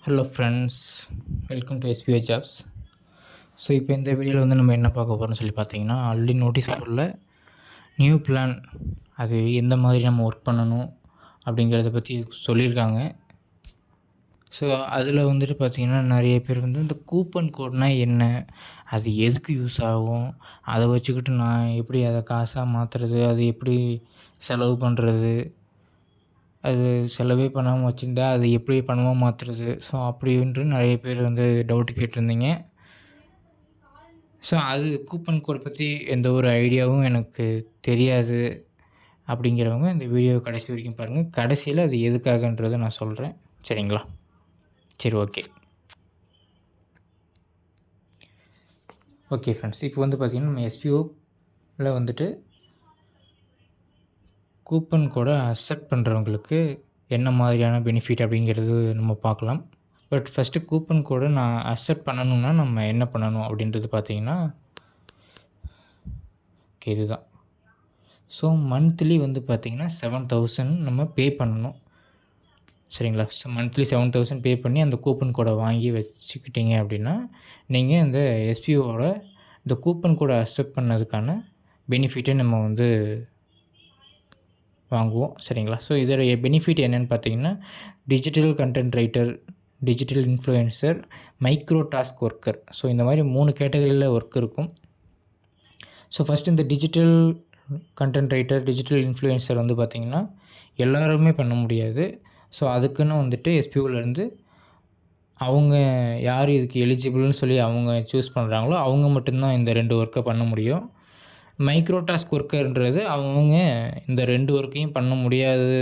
Hello friends, welcome to SBI jobs. So இப்போ இந்த வீடியோவில் வந்து நம்ம என்ன பார்க்க போகிறோம்னு சொல்லி பார்த்தீங்கன்னா, ஆல்ரெடி நோட்டீஸ் போர்டில் நியூ பிளான் அது எந்த மாதிரி நம்ம ஒர்க் பண்ணணும் அப்படிங்கிறத பற்றி சொல்லியிருக்காங்க. ஸோ அதில் வந்துட்டு பார்த்திங்கன்னா நிறைய பேர் வந்து இந்த கூப்பன் கோட்னால் என்ன, அது எதுக்கு யூஸ் ஆகும், அதை வச்சுக்கிட்டு நான் எப்படி அதை காசாக மாற்றுறது, அது எப்படி செலவு பண்ணுறது, அது செலவே பண்ணாமல் வச்சுருந்தா அது எப்படி பணமாக மாற்றுறது, ஸோ அப்படின்ட்டு நிறைய பேர் வந்து டவுட் கேட்டிருந்தீங்க. ஸோ அது கூப்பன் கோட் பற்றி எந்த ஒரு ஐடியாவும் எனக்கு தெரியாது அப்படிங்கிறவங்க இந்த வீடியோவை கடைசி வரைக்கும் பாருங்கள். கடைசியில் அது எதுக்காகன்றதை நான் சொல்கிறேன், சரிங்களா? சரி, ஓகே ஃப்ரெண்ட்ஸ், இப்போ வந்து பார்த்திங்கன்னா நம்ம எஸ்பிஓவில் வந்துட்டு கூப்பன் கோடை அக்செப்ட் பண்ணுறவங்களுக்கு என்ன மாதிரியான பெனிஃபிட் அப்படிங்கிறது நம்ம பார்க்கலாம். பட் ஃபஸ்ட்டு கூப்பன் கோடை நான் அக்செப்ட் பண்ணணுன்னா நம்ம என்ன பண்ணணும் அப்படின்றது பார்த்திங்கன்னா, ஓகே இதுதான். ஸோ மந்த்லி வந்து பார்த்திங்கன்னா 7,000 நம்ம பே பண்ணணும், சரிங்களா? ஸோ மந்த்லி 7,000 பே பண்ணி அந்த கூப்பன் கோடை வாங்கி வச்சுக்கிட்டீங்க அப்படின்னா நீங்கள் இந்த எஸ்பிஓவோட இந்த கூப்பன் கோடை அக்செப்ட் பண்ணதுக்கான பெனிஃபிட்டை நம்ம வந்து வாங்குவோம், சரிங்களா? ஸோ இதோடைய பெனிஃபிட் என்னென்னு பார்த்தீங்கன்னா, digital content writer, digital influencer, micro task worker, so இந்த மாதிரி 3 கேட்டகரியில் ஒர்க் இருக்கும். ஸோ ஃபஸ்ட்டு இந்த digital content writer, digital influencer வந்து பார்த்திங்கன்னா எல்லாருமே பண்ண முடியாது. ஸோ அதுக்குன்னு வந்துட்டு எஸ்பிஓலேருந்து அவங்க யார் இதுக்கு எலிஜிபிள்னு சொல்லி அவங்க சூஸ் பண்ணுறாங்களோ அவங்க மட்டும்தான் இந்த 2 ஒர்க்கை பண்ண முடியும். மைக்ரோ டாஸ்க் ஒர்க்கர்ன்றது அவங்க இந்த 2 ஒர்க்கையும் பண்ண முடியாது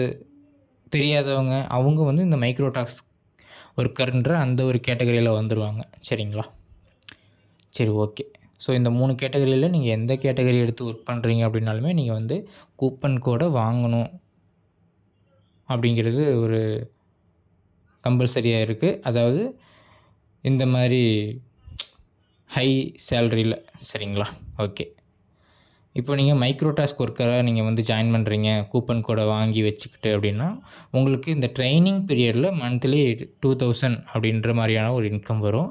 தெரியாதவங்க, அவங்க வந்து இந்த மைக்ரோ டாஸ்க் ஒர்க்கர்ன்ற அந்த ஒரு கேட்டகரியில் வந்துடுவாங்க, சரிங்களா? சரி, ஓகே. ஸோ இந்த 3 கேட்டகரியில் நீங்கள் எந்த கேட்டகரி எடுத்து ஒர்க் பண்ணுறீங்க அப்படின்னாலுமே நீங்கள் வந்து கூப்பன் கோடை வாங்கணும் அப்படிங்கிறது ஒரு கம்பல்சரியாக இருக்குது. அதாவது இந்த மாதிரி ஹை சேலரியில், சரிங்களா? ஓகே. இப்போ நீங்கள் மைக்ரோ டாஸ்க் ஒர்க்கராக நீங்கள் வந்து ஜாயின் பண்ணுறீங்க கூப்பன் கோடை வாங்கி வச்சுக்கிட்டு அப்படின்னா, உங்களுக்கு இந்த ட்ரைனிங் பீரியடில் மந்த்லி 2,000 அப்படின்ற மாதிரியான ஒரு இன்கம் வரும்.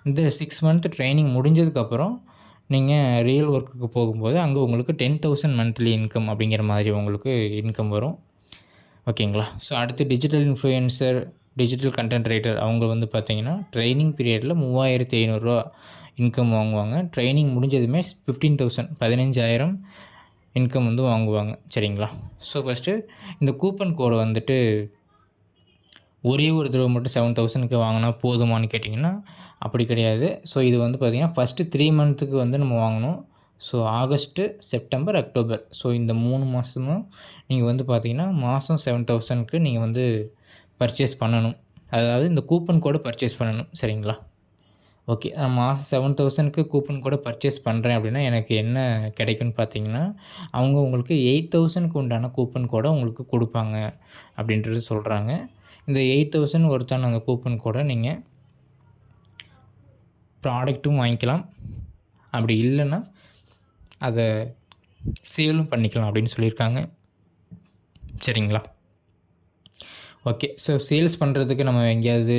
இந்த 6 மந்த் ட்ரைனிங் முடிஞ்சதுக்கப்புறம் நீங்கள் ரியல் ஒர்க்குக்கு போகும்போது அங்கே உங்களுக்கு 10,000 மந்த்லி இன்கம் அப்படிங்கிற மாதிரி உங்களுக்கு இன்கம் வரும், ஓகேங்களா? ஸோ அடுத்து digital influencer, digital content writer, அவங்க வந்து பார்த்திங்கன்னா ட்ரைனிங் பீரியடில் 3,500 இன்கம் வாங்குவாங்க. ட்ரைனிங் முடிஞ்சதுமே 15,000 15,000 இன்கம் வந்து வாங்குவாங்க, சரிங்களா? ஸோ ஃபஸ்ட்டு இந்த கூப்பன் கோடை வந்துட்டு ஒரே ஒரு தடவை மட்டும் 7,000க்கு வாங்கினா போதுமானு கேட்டிங்கன்னா அப்படி கிடையாது. ஸோ இது வந்து பார்த்திங்கன்னா ஃபஸ்ட்டு 3 மந்த்துக்கு வந்து நம்ம வாங்கணும். So August, September, October, so இந்த 3 மாதமும் நீங்கள் வந்து பார்த்திங்கன்னா மாதம் 7,000க்கு நீங்கள் வந்து பர்ச்சேஸ் பண்ணணும். அதாவது இந்த கூப்பன் கோடை பர்ச்சேஸ் பண்ணணும், சரிங்களா? ஓகே, நான் மாதம் 7,000க்கு கூப்பன் கோடை பர்ச்சேஸ் பண்ணுறேன் அப்படின்னா எனக்கு என்ன கிடைக்குன்னு பார்த்தீங்கன்னா, அவங்க உங்களுக்கு 8,000க்கு உண்டான கூப்பன் கோடை உங்களுக்கு கொடுப்பாங்க அப்படின்றது சொல்கிறாங்க. இந்த 8,000 ஒருத்தான அந்த கூப்பன் கோடை நீங்கள் ப்ராடக்ட்டும் வாங்கிக்கலாம், அப்படி இல்லைன்னா அதை சேலும் பண்ணிக்கலாம் அப்படின்னு சொல்லியிருக்காங்க, சரிங்களா? ஓகே. ஸோ சேல்ஸ் பண்ணுறதுக்கு நம்ம எங்கேயாவது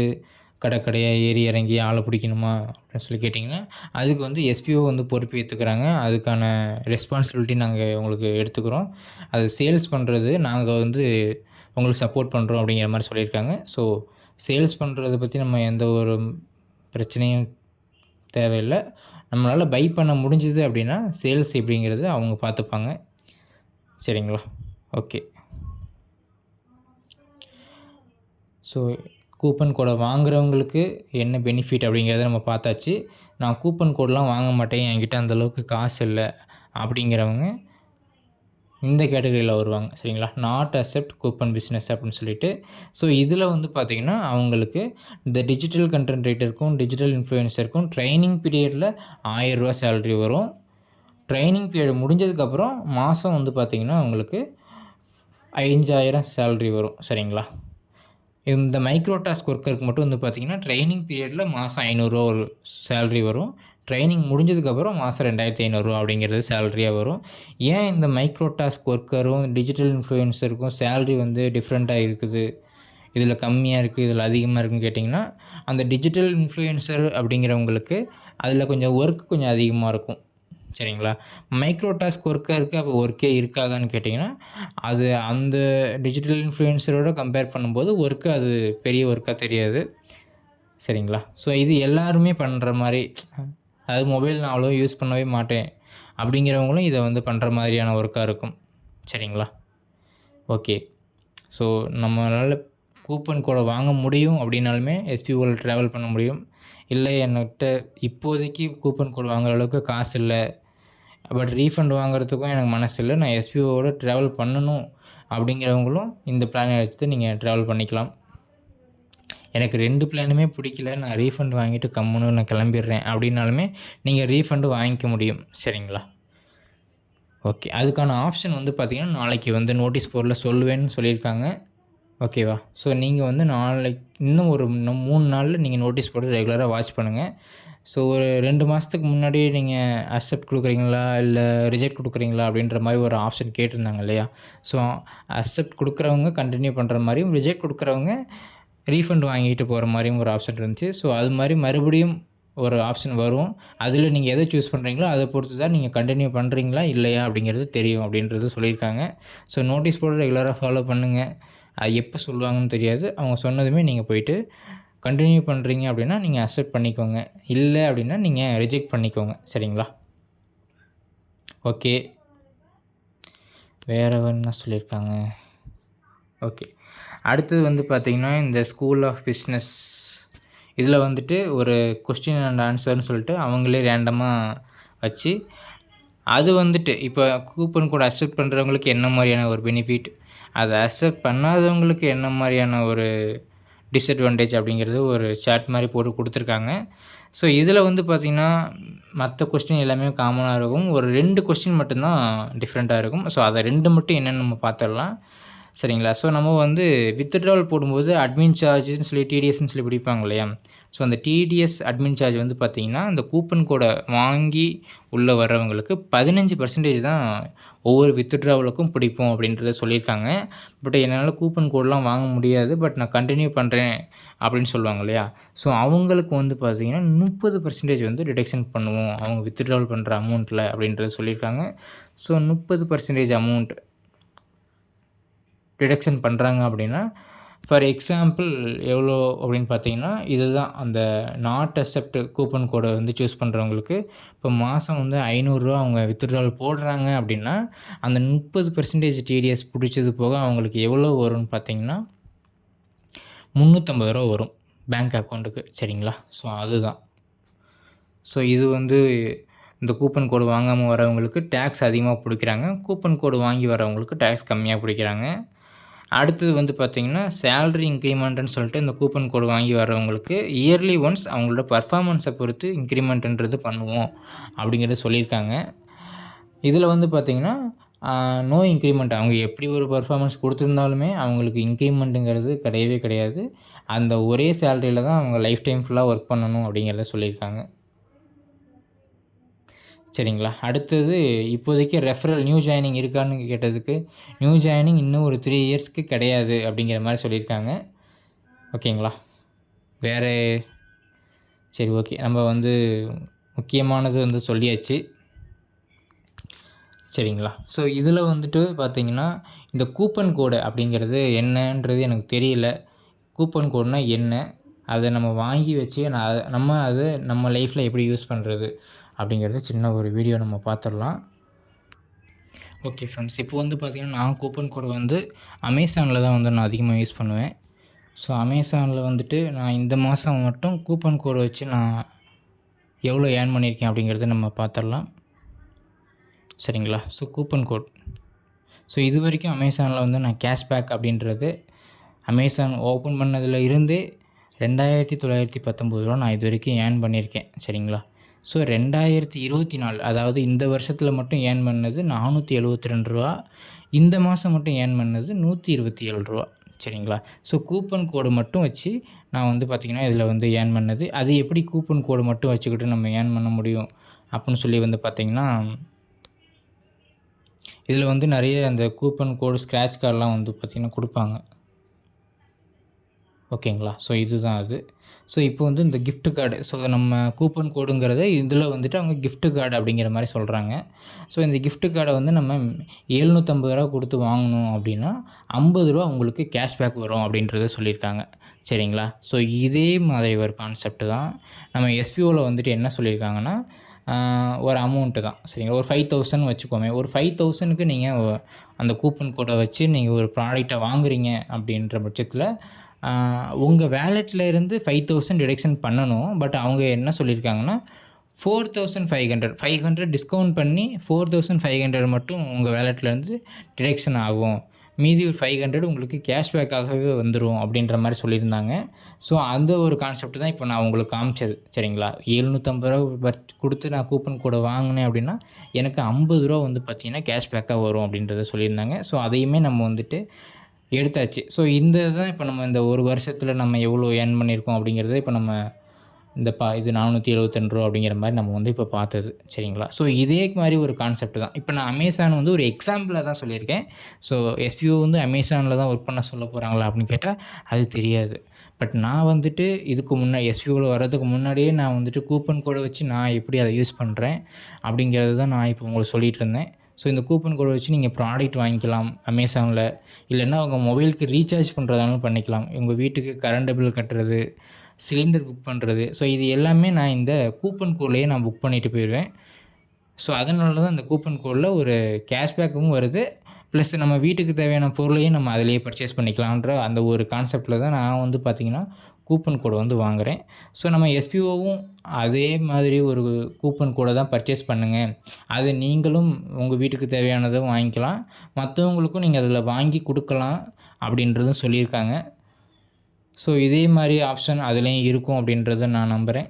கடையாக ஏறி இறங்கி ஆளை பிடிக்கணுமா அப்படின்னு சொல்லி கேட்டிங்கன்னா அதுக்கு வந்து எஸ்பிஓ வந்து பொறுப்பு ஏற்றுக்கிறாங்க. அதுக்கான ரெஸ்பான்சிபிலிட்டி நாங்கள் உங்களுக்கு எடுத்துக்கிறோம். அது சேல்ஸ் பண்ணுறது நாங்கள் வந்து உங்களுக்கு சப்போர்ட் பண்ணுறோம் அப்படிங்கிற மாதிரி சொல்லியிருக்காங்க. ஸோ சேல்ஸ் பண்ணுறதை பற்றி நம்ம எந்த ஒரு பிரச்சனையும் தேவையில்லை. நம்மளால் பை பண்ண முடிஞ்சுது அப்படின்னா சேல்ஸ் எப்படிங்கிறது அவங்க பார்த்துப்பாங்க, சரிங்களா? ஓகே. ஸோ கூப்பன் கோடை வாங்குகிறவங்களுக்கு என்ன பெனிஃபிட் அப்படிங்கிறத நம்ம பார்த்தாச்சு. நான் கூப்பன் கோடெலாம் வாங்க மாட்டேன், என்கிட்ட அந்தளவுக்கு காசு இல்லை அப்படிங்கிறவங்க இந்த கேட்டகரியில் வருவாங்க, சரிங்களா? நாட் அக்செப்ட் கூப்பன் பிஸ்னஸ் அப்படின்னு சொல்லிட்டு. ஸோ இதில் வந்து பார்த்திங்கன்னா அவங்களுக்கு இந்த டிஜிட்டல் கண்டென்ட் ரைட்டருக்கும் டிஜிட்டல் இன்ஃப்ளூயன்சருக்கும் ட்ரைனிங் பீரியடில் 1,000 ரூபா சேலரி வரும். ட்ரைனிங் பீரியட் முடிஞ்சதுக்கப்புறம் மாதம் வந்து பார்த்திங்கன்னா அவங்களுக்கு 5,000 சேலரி வரும், சரிங்களா? இந்த மைக்ரோ டாஸ்க் ஒர்க்கருக்கு மட்டும் வந்து பார்த்திங்கன்னா ட்ரைனிங் பீரியடில் மாதம் 500 ஒரு சேலரி வரும். ட்ரைனிங் முடிஞ்சதுக்கப்புறம் மாதம் 2,500 அப்படிங்கிறது சேலரியாக வரும். ஏன் இந்த மைக்ரோ டாஸ்க் ஒர்க்கரும் டிஜிட்டல் இன்ஃப்ளூயன்சருக்கும் சேலரி வந்து டிஃப்ரெண்ட்டாக இருக்குது, இதில் கம்மியாக இருக்குது, இதில் அதிகமாக இருக்குதுன்னு கேட்டிங்கன்னா, அந்த டிஜிட்டல் இன்ஃப்ளூயன்சர் அப்படிங்கிறவங்களுக்கு அதில் கொஞ்சம் ஒர்க் கொஞ்சம் அதிகமாக இருக்கும். சரிங்களா? மைக்ரோ டாஸ்க் ஒர்க்கருக்கு அப்போ ஒர்க்கே இருக்காதான்னு கேட்டிங்கன்னா, அது அந்த டிஜிட்டல் இன்ஃப்ளூயன்சரோட கம்பேர் பண்ணும்போது ஒர்க்கு அது பெரிய ஒர்க்காக தெரியாது. சரிங்களா? ஸோ இது எல்லாருமே பண்ணுற மாரி, அதாவது மொபைல் நான் அவ்வளோவா யூஸ் பண்ணவே மாட்டேன் அப்படிங்கிறவங்களும் இதை வந்து பண்ணுற மாதிரியான ஒர்க்காக இருக்கும். சரிங்களா? ஓகே. ஸோ நம்மளால் கூப்பன் கோடை வாங்க முடியும் அப்படின்னாலுமே எஸ்பி வேர்ல்ட் ட்ராவல் பண்ண முடியும். இல்லை என்கிட்ட இப்போதைக்கு கூப்பன் கோடு வாங்குற அளவுக்கு காசு இல்லை, பட் ரீஃபண்ட் வாங்குறதுக்கும் எனக்கு மனசு இல்லை, நான் எஸ்பிஓவோட ட்ராவல் பண்ணணும் அப்படிங்கிறவங்களும் இந்த பிளானை எடுத்து நீங்கள் ட்ராவல் பண்ணிக்கலாம். எனக்கு 2 பிளானுமே பிடிக்கல, நான் ரீஃபண்ட் வாங்கிட்டு கம்முன்னு நான் கிளம்பிடுறேன் அப்படின்னாலுமே நீங்கள் ரீஃபண்டு வாங்கிக்க முடியும். சரிங்களா? ஓகே. அதுக்கான ஆப்ஷன் வந்து பார்த்திங்கன்னா நாளைக்கு வந்து நோட்டீஸ் போர்டில் சொல்லுவேன்னு சொல்லியிருக்காங்க. ஓகேவா? ஸோ நீங்கள் வந்து நாளைக்கு இன்னும் 3 நாளில் நீங்கள் நோட்டீஸ் போர்டு ரெகுலராக வாட்ச் பண்ணுங்கள். ஸோ ஒரு 2 மாதத்துக்கு முன்னாடி நீங்கள் அக்செப்ட் கொடுக்குறீங்களா இல்லை ரிஜெக்ட் கொடுக்குறீங்களா அப்படின்ற மாதிரி ஒரு ஆப்ஷன் கேட்டிருந்தாங்க இல்லையா? ஸோ அக்செப்ட் கொடுக்குறவங்க கண்டினியூ பண்ணுற மாதிரியும், ரிஜெக்ட் கொடுக்குறவங்க ரீஃபண்ட் வாங்கிட்டு போகிற மாதிரியும் ஒரு ஆப்ஷன் இருந்துச்சு. ஸோ அது மாதிரி மறுபடியும் ஒரு ஆப்ஷன் வரும். அதில் நீங்கள் எதை சூஸ் பண்ணுறீங்களோ அதை பொறுத்து தான் நீங்கள் கண்டினியூ பண்ணுறீங்களா இல்லையா அப்படிங்கிறது தெரியும் அப்படின்றது சொல்லியிருக்காங்க. ஸோ நோட்டீஸ் போர்டு ரெகுலராக ஃபாலோ பண்ணுங்கள். அது எப்போ சொல்லுவாங்கன்னு தெரியாது. அவங்க சொன்னதுமே நீங்கள் போயிட்டு கண்டினியூ பண்ணுறீங்க அப்படின்னா நீங்கள் அக்செப்ட் பண்ணிக்கோங்க, இல்லை அப்படின்னா நீங்கள் ரிஜெக்ட் பண்ணிக்கோங்க. சரிங்களா? ஓகே. வேறு என்ன சொல்லியிருக்காங்க? ஓகே. அடுத்தது வந்து பார்த்திங்கன்னா இந்த ஸ்கூல் ஆஃப் பிஸ்னஸ் இதில் வந்துட்டு ஒரு கொஸ்டின் அண்ட் ஆன்சர்னு சொல்லிட்டு அவங்களே ரேண்டமாக வச்சு, அது வந்துட்டு இப்போ கூப்பன் கோட் அக்செப்ட் பண்ணுறவங்களுக்கு என்ன மாதிரியான ஒரு பெனிஃபிட், அதை அக்செப்ட் பண்ணாதவங்களுக்கு என்ன மாதிரியான ஒரு டிஸ்அட்வான்டேஜ் அப்படிங்கிறது ஒரு சார்ட் மாதிரி போட்டு கொடுத்துருக்காங்க. ஸோ இதில் வந்து பார்த்திங்கன்னா மற்ற கொஸ்டின் எல்லாமே காமனாக இருக்கும். ஒரு 2 கொஸ்டின் மட்டும்தான் டிஃப்ரெண்ட்டாக இருக்கும். ஸோ அதை 2 மட்டும் என்னென்னு நம்ம பார்த்துடலாம். சரிங்களா? ஸோ நம்ம வந்து வித்ட்ராவல் போடும்போது அட்மின் சார்ஜ்னு சொல்லி டிடிஎஸ்ன்னு சொல்லி பிடிப்பாங்க இல்லையா? ஸோ அந்த டிடிஎஸ் அட்மின் சார்ஜ் வந்து பார்த்திங்கன்னா இந்த கூப்பன் கோடை வாங்கி உள்ளே வர்றவங்களுக்கு 15% தான் ஒவ்வொரு வித்ட்ராவலுக்கும் பிடிப்போம் அப்படின்றத சொல்லியிருக்காங்க. பட் என்னால் கூப்பன் கோடெலாம் வாங்க முடியாது, பட் நான் கண்டினியூ பண்ணுறேன் அப்படின்னு சொல்லுவாங்க இல்லையா? ஸோ அவங்களுக்கு வந்து பார்த்திங்கன்னா 30% வந்து டிடக்ஷன் பண்ணுவோம் அவங்க வித்ட்ராவல் பண்ணுற அமௌண்ட்டில் அப்படின்றத சொல்லியிருக்காங்க. ஸோ 30% அமௌண்ட் டிடக்ஷன் பண்ணுறாங்க அப்படின்னா, ஃபார் எக்ஸாம்பிள் எவ்வளோ அப்படின்னு பார்த்தீங்கன்னா, இதுதான் அந்த நாட் அக்செப்ட் கூப்பன் கோடை வந்து சூஸ் பண்ணுறவங்களுக்கு இப்போ மாதம் வந்து ரூ. 500 அவங்க வித்ட்ராவல் போடுறாங்க அப்படின்னா, அந்த 30% டிடிஎஸ் பிடிச்சது போக அவங்களுக்கு எவ்வளோ வரும்னு பார்த்தீங்கன்னா, ரூ. 350 வரும் பேங்க் அக்கௌண்ட்டுக்கு. சரிங்களா? ஸோ அதுதான். ஸோ இது வந்து இந்த கூப்பன் கோடு வாங்காமல் வரவங்களுக்கு டேக்ஸ் அதிகமாக பிடிக்கிறாங்க, கூப்பன் கோடு வாங்கி வரவங்களுக்கு டேக்ஸ் கம்மியாக பிடிக்கிறாங்க. அடுத்தது வந்து பார்த்திங்கன்னா சேலரி இன்க்ரிமெண்ட்டுன்னு சொல்லிட்டு இந்த கூப்பன் கோடு வாங்கி வரவங்களுக்கு இயர்லி ஒன்ஸ் அவங்களோட பர்ஃபார்மன்ஸை பொறுத்து இன்க்ரிமெண்ட்டுன்றது பண்ணுவோம் அப்படிங்கிறத சொல்லியிருக்காங்க. இதில் வந்து பார்த்திங்கன்னா நோ இன்க்ரிமெண்ட், அவங்க எப்படி ஒரு பர்ஃபார்மன்ஸ் கொடுத்துருந்தாலுமே அவங்களுக்கு இன்க்ரிமெண்ட்டுங்கிறது கிடையவே கிடையாது. அந்த ஒரே சேலரியில் தான் அவங்க லைஃப் டைம் ஃபுல்லாக ஒர்க் பண்ணணும் அப்படிங்கிறத சொல்லியிருக்காங்க. சரிங்களா? அடுத்தது இப்போதைக்கு ரெஃபரல் நியூ ஜாயினிங் இருக்கான்னு கேட்டதுக்கு, நியூ ஜாயினிங் இன்னும் ஒரு 3 இயர்ஸ்க்கு கிடையாது அப்படிங்கிற மாதிரி சொல்லியிருக்காங்க. ஓகேங்களா? வேறு சரி, ஓகே. நம்ம வந்து முக்கியமானது வந்து சொல்லியாச்சு. சரிங்களா? ஸோ இதில் வந்துட்டு பார்த்திங்கன்னா இந்த கூப்பன் கோடு அப்படிங்கிறது என்னன்றது எனக்கு தெரியல. கூப்பன் கோடுனால் என்ன, அதை நம்ம வாங்கி வச்சு நம்ம அதை நம்ம லைஃப்பில் எப்படி யூஸ் பண்ணுறது அப்படிங்கிறது சின்ன ஒரு வீடியோ நம்ம பார்த்துடலாம். ஓகே ஃப்ரெண்ட்ஸ், இப்போ வந்து பார்த்திங்கன்னா நான் கூப்பன் கோடு வந்து அமேசானில் தான் வந்து நான் அதிகமாக யூஸ் பண்ணுவேன். ஸோ அமேசானில் வந்துட்டு நான் இந்த மாதம் மட்டும் கூப்பன் கோடு வச்சு நான் எவ்வளோ ஏர்ன் பண்ணியிருக்கேன் அப்படிங்கிறத நம்ம பார்த்துடலாம். சரிங்களா? ஸோ கூப்பன் கோட், ஸோ இது வரைக்கும் அமேசானில் வந்து நான் கேஷ்பேக் அப்படின்றது அமேசான் ஓப்பன் பண்ணதில் இருந்தே $2,919 நான் இது வரைக்கும் ஏர்ன் பண்ணியிருக்கேன். சரிங்களா? ஸோ 2024 அதாவது இந்த வருஷத்தில் மட்டும் ஏர்ன் பண்ணது $472, இந்த மாதம் மட்டும் ஏர்ன் பண்ணது $127. சரிங்களா? ஸோ கூப்பன் கோடு மட்டும் வச்சு நான் வந்து பார்த்திங்கன்னா இதில் வந்து ஏர்ன் பண்ணது. அது எப்படி கூப்பன் கோடு மட்டும் வச்சுக்கிட்டு நம்ம ஏர்ன் பண்ண முடியும் அப்படின்னு சொல்லி வந்து பார்த்திங்கன்னா, இதில் வந்து நிறைய அந்த கூப்பன் கோடு ஸ்க்ராட்ச் கார்டெலாம் வந்து பார்த்திங்கன்னா கொடுப்பாங்க. ஓகேங்களா? ஸோ இதுதான் அது. ஸோ இப்போ வந்து இந்த கிஃப்ட் கார்டு, ஸோ நம்ம கூப்பன் கோடுங்கிறத இதில வந்துட்டு அவங்க கிஃப்ட் கார்டு அப்படிங்கிற மாரி சொல்கிறாங்க. ஸோ இந்த கிஃப்ட் கார்டை வந்து நம்ம ரூ. 750 குடுத்து வாங்கணும் அப்படின்னா, ரூ. 50 உங்களுக்கு கேஷ்பேக் வரும் அப்படின்றத சொல்லியிருக்காங்க. சரிங்களா? ஸோ இதே மாதிரி ஒரு கான்செப்ட் தான் நம்ம எஸ்பிஓல வந்துட்டு என்ன சொல்லியிருக்காங்கன்னா, ஒரு அமௌண்ட்டு தான். சரிங்களா? ஒரு 5000 வச்சுக்கோமே. ஒரு 5000க்கு நீங்க அந்த கூப்பன் கோட வச்சு நீங்க ஒரு ப்ராடக்ட்ட வாங்குறீங்க அப்படின்ற பட்சத்தில, உங்க வேலெட்ல இருந்து 5000 டிடக்ஷன் பண்ணணும். பட் அவங்க என்ன சொல்லியிருக்காங்கன்னா, 4500 500 டிஸ்கவுண்ட் பண்ணி 4500 மட்டும் உங்க வேலெட்லேருந்து டிடக்ஷன் ஆகும். மீதி ஒரு 500 உங்களுக்கு கேஷ்பேக்காகவே வந்துரும் அப்படின்ற மாரி சொல்லியிருந்தாங்க. ஸோ அந்த ஒரு கான்செப்ட் தான் இப்போ நான் உங்களுக்கு காமிச்சது. சரிங்களா? ரூ. 750 குடுத்து நான் கூப்பன் கோட வாங்குனேன் அப்படின்னா, எனக்கு ரூ. 50 வந்து பார்த்தீங்கன்னா கேஷ்பேக்கா வரும் அப்படின்றத சொல்லியிருந்தாங்க. ஸோ அதையுமே நம்ம வந்துட்டு எடுத்தாச்சு. ஸோ இந்த தான் இப்போ நம்ம இந்த ஒரு வருஷத்தில நம்ம எவ்வளோ ஏர்ன் பண்ணியிருக்கோம் அப்படிங்கிறத இப்போ நம்ம இந்த இது ரூ. 472 அப்படிங்கிற மாரி நம்ம வந்து இப்போ பார்த்தது. சரிங்களா? ஸோ இதே மாரி ஒரு கான்செப்ட் தான். இப்போ நான் அமேசான் வந்து ஒரு எக்ஸாம்பிளா தான் சொல்லியிருக்கேன். ஸோ எஸ்பிஓ வந்து அமேசானில தான் ஒர்க் பண்ண சொல்ல போகிறாங்களா அப்படின்னு கேட்டா, அது தெரியாது. பட் நான் வந்துட்டு இதுக்கு எஸ்பிஓல வர்றதுக்கு முன்னாடியே நான் வந்துட்டு கூப்பன் கோட வச்சு நான் எப்படி அதை யூஸ் பண்ணுறேன் அப்படிங்கிறது தான் நான் இப்போ உங்களுக்கு சொல்லிட்டு இருந்தேன். ஸோ இந்த கூப்பன் கோட வச்சு நீங்கள் ப்ராடக்ட் வாங்கிக்கலாம் அமேசானில. இல்லைன்னா உங்க மொபைலுக்கு ரீசார்ஜ் பண்ணுறதாலும் பண்ணிக்கலாம். உங்க வீட்டுக்கு கரண்ட் பில் கட்டுறது, சிலிண்டர் புக் பண்ணுறது. ஸோ இது எல்லாமே நான் இந்த கூப்பன் கோட்லேயே நான் புக் பண்ணிட்டு போயிடுவேன். ஸோ அதனால தான் இந்த கூப்பன் கோடில் ஒரு கேஷ்பேக்கும் வருது. ப்ளஸ் நம்ம வீட்டுக்கு தேவையான பொருளையும் நம்ம அதிலேயே பர்ச்சேஸ் பண்ணிக்கலான்ற அந்த ஒரு கான்செப்ட்டில் தான் நான் வந்து பார்த்திங்கன்னா கூப்பன் கோடை வந்து வாங்குகிறேன். ஸோ நம்ம எஸ்பிஓவும் அதே மாதிரி ஒரு கூப்பன் கோடை தான் பர்ச்சேஸ் பண்ணுங்கள். அது நீங்களும் உங்கள் வீட்டுக்கு தேவையானதும் வாங்கிக்கலாம். மற்றவங்களுக்கும் நீங்கள் அதில் வாங்கி கொடுக்கலாம் அப்படின்றதும் சொல்லியிருக்காங்க. ஸோ இதே மாதிரி ஆப்ஷன் அதுலேயும் இருக்கும் அப்படின்றத நான் நம்புகிறேன்.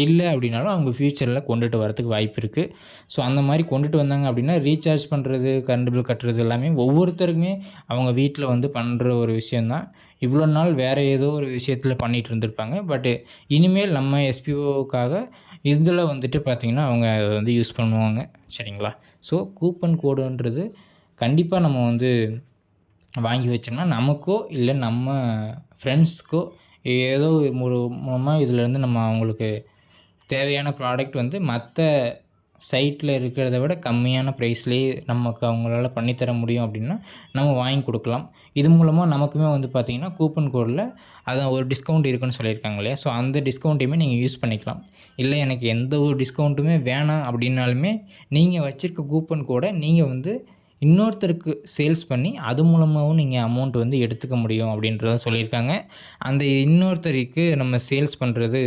இல்லை அப்படின்னாலும் அவங்க ஃப்யூச்சரில் கொண்டுட்டு வரதுக்கு வாய்ப்பு இருக்குது. ஸோ அந்த மாதிரி கொண்டுட்டு வந்தாங்க அப்படின்னா ரீசார்ஜ் பண்ணுறது, கரண்ட் பில் கட்டுறது எல்லாமே ஒவ்வொருத்தருக்குமே அவங்க வீட்டில் வந்து பண்ணுற ஒரு விஷயந்தான். இவ்வளோ நாள் வேறு ஏதோ ஒரு விஷயத்தில் பண்ணிகிட்டு இருந்திருப்பாங்க. பட்டு இனிமேல் நம்ம எஸ்பிஓவுக்காக இதில் வந்துட்டு பார்த்திங்கன்னா அவங்க அதை வந்து யூஸ் பண்ணுவாங்க. சரிங்களா? ஸோ கூப்பன் கோடுன்றது கண்டிப்பாக நம்ம வந்து வாங்கி வச்சோம்னா நமக்கோ இல்லை நம்ம ஃப்ரெண்ட்ஸ்க்கோ ஏதோ ஒரு மூலமாக இதிலேருந்து நம்ம அவங்களுக்கு தேவையான ப்ராடக்ட் வந்து மற்ற சைட்டில் இருக்கிறத விட கம்மியான ப்ரைஸ்லேயே நமக்கு அவங்களால பண்ணித்தர முடியும் அப்படின்னா நம்ம வாங்கி கொடுக்கலாம். இது மூலமாக நமக்குமே வந்து பார்த்திங்கன்னா கூப்பன் கோடில் அதான் ஒரு டிஸ்கவுண்ட் இருக்குன்னு சொல்லியிருக்காங்க இல்லையா? ஸோ அந்த டிஸ்கவுண்ட்டையுமே நீங்கள் யூஸ் பண்ணிக்கலாம். இல்லை எனக்கு எந்த ஒரு டிஸ்கவுண்ட்டுமே வேணாம் அப்படின்னாலுமே நீங்கள் வச்சுருக்க கூப்பன் கோடை நீங்கள் வந்து இன்னொருத்தருக்கு சேல்ஸ் பண்ணி அது மூலமாகவும் நீங்கள் அமௌண்ட் வந்து எடுத்துக்க முடியும் அப்படின்றத சொல்லியிருக்காங்க. அந்த இன்னொருத்தருக்கு நம்ம சேல்ஸ் பண்ணுறது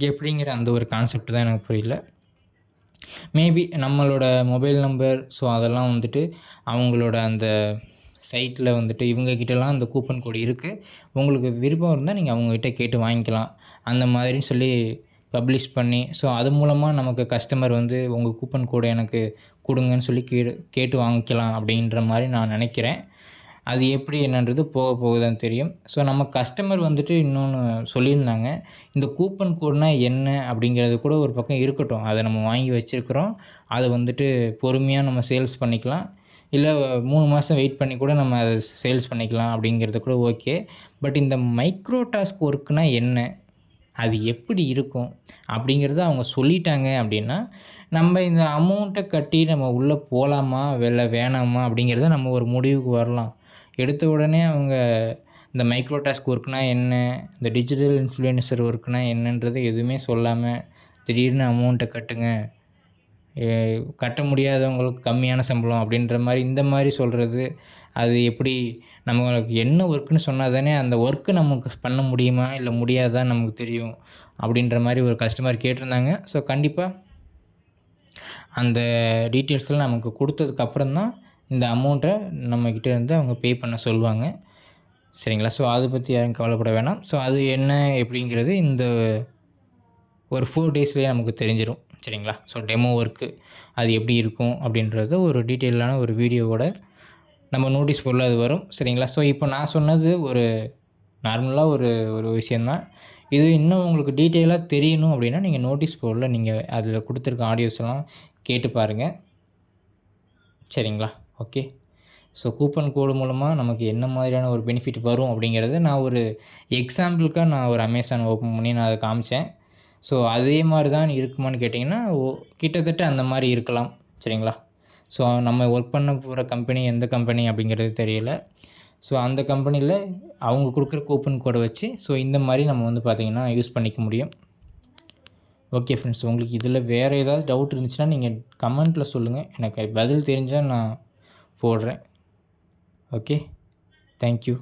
எப்படிங்கிற அந்த ஒரு கான்செப்ட் தான் எனக்கு புரியல. மேபி நம்மளோட மொபைல் நம்பர் ஸோ அதெல்லாம் வந்துட்டு அவங்களோட அந்த சைட்டில் வந்துட்டு இவங்ககிட்டலாம் அந்த கூப்பன் கோடு இருக்குது. உங்களுக்கு விருப்பம் இருந்தால் நீங்கள் அவங்ககிட்ட கேட்டு வாங்கிக்கலாம். அந்த மாதிரின்னு சொல்லி பப்ளிஷ் பண்ணி ஸோ அது மூலமாக நமக்கு கஸ்டமர் வந்து உங்கள் கூப்பன் கோடை எனக்கு கொடுங்கன்னு சொல்லி கேட்டு வாங்கிக்கலாம் அப்படின்ற மாதிரி நான் நினைக்கிறேன். அது எப்படி என்னன்றது போக போக தான் தெரியும். ஸோ நம்ம கஸ்டமர் வந்துட்டு இன்னொன்று சொல்லியிருந்தாங்க. இந்த கூப்பன் கோடுனா என்ன அப்படிங்கிறது கூட ஒரு பக்கம் இருக்கட்டும். அதை நம்ம வாங்கி வச்சுருக்கிறோம். அதை வந்துட்டு பொறுமையாக நம்ம சேல்ஸ் பண்ணிக்கலாம். இல்லை 3 மாதம் வெயிட் பண்ணி கூட நம்ம அதை சேல்ஸ் பண்ணிக்கலாம் அப்படிங்கிறது கூட ஓகே. பட் இந்த மைக்ரோ டாஸ்க் ஒர்க்குனா என்ன? அது எப்படி இருக்கும்? அப்படிங்கிறத அவங்க சொல்லிட்டாங்க அப்படின்னா, நம்ம இந்த அமௌண்ட்டை கட்டி நம்ம உள்ளே போகலாமா? இல்லை வேணாமா? அப்படிங்கிறத நம்ம ஒரு முடிவுக்கு வரலாம். எடுத்த உடனே அவங்க இந்த மைக்ரோ டாஸ்க் ஒர்க்னா என்ன? இந்த டிஜிட்டல் இன்ஃப்ளூயன்சர் ஒர்க்னா என்னன்றது எதுவுமே சொல்லாமல் திடீர்னு அமௌண்ட்டை கட்டுங்க. கட்ட முடியாதவங்களுக்கு கம்மியான சம்பளம் அப்படின்ற மாதிரி இந்த மாதிரி சொல்கிறது, அது எப்படி நம்மளுக்கு என்ன ஒர்க்குன்னு சொன்னால் தானே அந்த ஒர்க்கு நமக்கு பண்ண முடியுமா இல்லை முடியாதான்னு நமக்கு தெரியும் அப்படின்ற மாதிரி ஒரு கஸ்டமர் கேட்டிருந்தாங்க. ஸோ கண்டிப்பாக அந்த டீட்டெயில்ஸ்லாம் நமக்கு கொடுத்ததுக்கப்புறம் தான் இந்த அமௌண்ட்டை நம்மக்கிட்ட இருந்து அவங்க பே பண்ண சொல்லுவாங்க. சரிங்களா? ஸோ அதை பற்றி யாரும் கவலைப்பட வேணாம். ஸோ அது என்ன எப்படிங்கிறது இந்த ஒரு 4 டேஸ்லேயே நமக்கு தெரிஞ்சிடும். சரிங்களா? ஸோ டெமோ ஒர்க்கு அது எப்படி இருக்கும் அப்படின்றத ஒரு டீட்டெயிலான ஒரு வீடியோவோட நம்ம நோட்டீஸ் போர்டில் அது வரும். சரிங்களா? ஸோ இப்போ நான் சொன்னது ஒரு நார்மலாக ஒரு விஷயந்தான். இது இன்னும் உங்களுக்கு டீட்டெயிலாக தெரியணும் அப்படின்னா நீங்கள் நோட்டீஸ் போர்டில் நீங்கள் அதில் கொடுத்துருக்க ஆடியோஸ்லாம் கேட்டு பாருங்கள். சரிங்களா? ஓகே. ஸோ கூப்பன் கோடு மூலமாக நமக்கு என்ன மாதிரியான ஒரு பெனிஃபிட் வரும் அப்படிங்கிறத நான் ஒரு எக்ஸாம்பிளுக்காக நான் ஒரு அமேசான் ஓப்பன் பண்ணி நான் அதை காமிச்சேன். ஸோ அதே மாதிரி தான் இருக்குமான்னு கேட்டிங்கன்னா கிட்டத்தட்ட அந்த மாதிரி இருக்கலாம். சரிங்களா? ஸோ நம்ம ஒர்க் பண்ண போகிற கம்பெனி எந்த கம்பெனி அப்படிங்கிறது தெரியல. ஸோ அந்த கம்பெனியில் அவங்க கொடுக்குற கூப்பன் கோடை வச்சு ஸோ இந்த மாதிரி நம்ம வந்து பார்த்திங்கன்னா யூஸ் பண்ணிக்க முடியும். ஓகே ஃப்ரெண்ட்ஸ், உங்களுக்கு இதில் வேறு ஏதாவது டவுட் இருந்துச்சுன்னா நீங்கள் கமெண்ட்டில் சொல்லுங்கள். எனக்கு பதில் தெரிஞ்சால் நான் போடுறேன். Okay, thank you.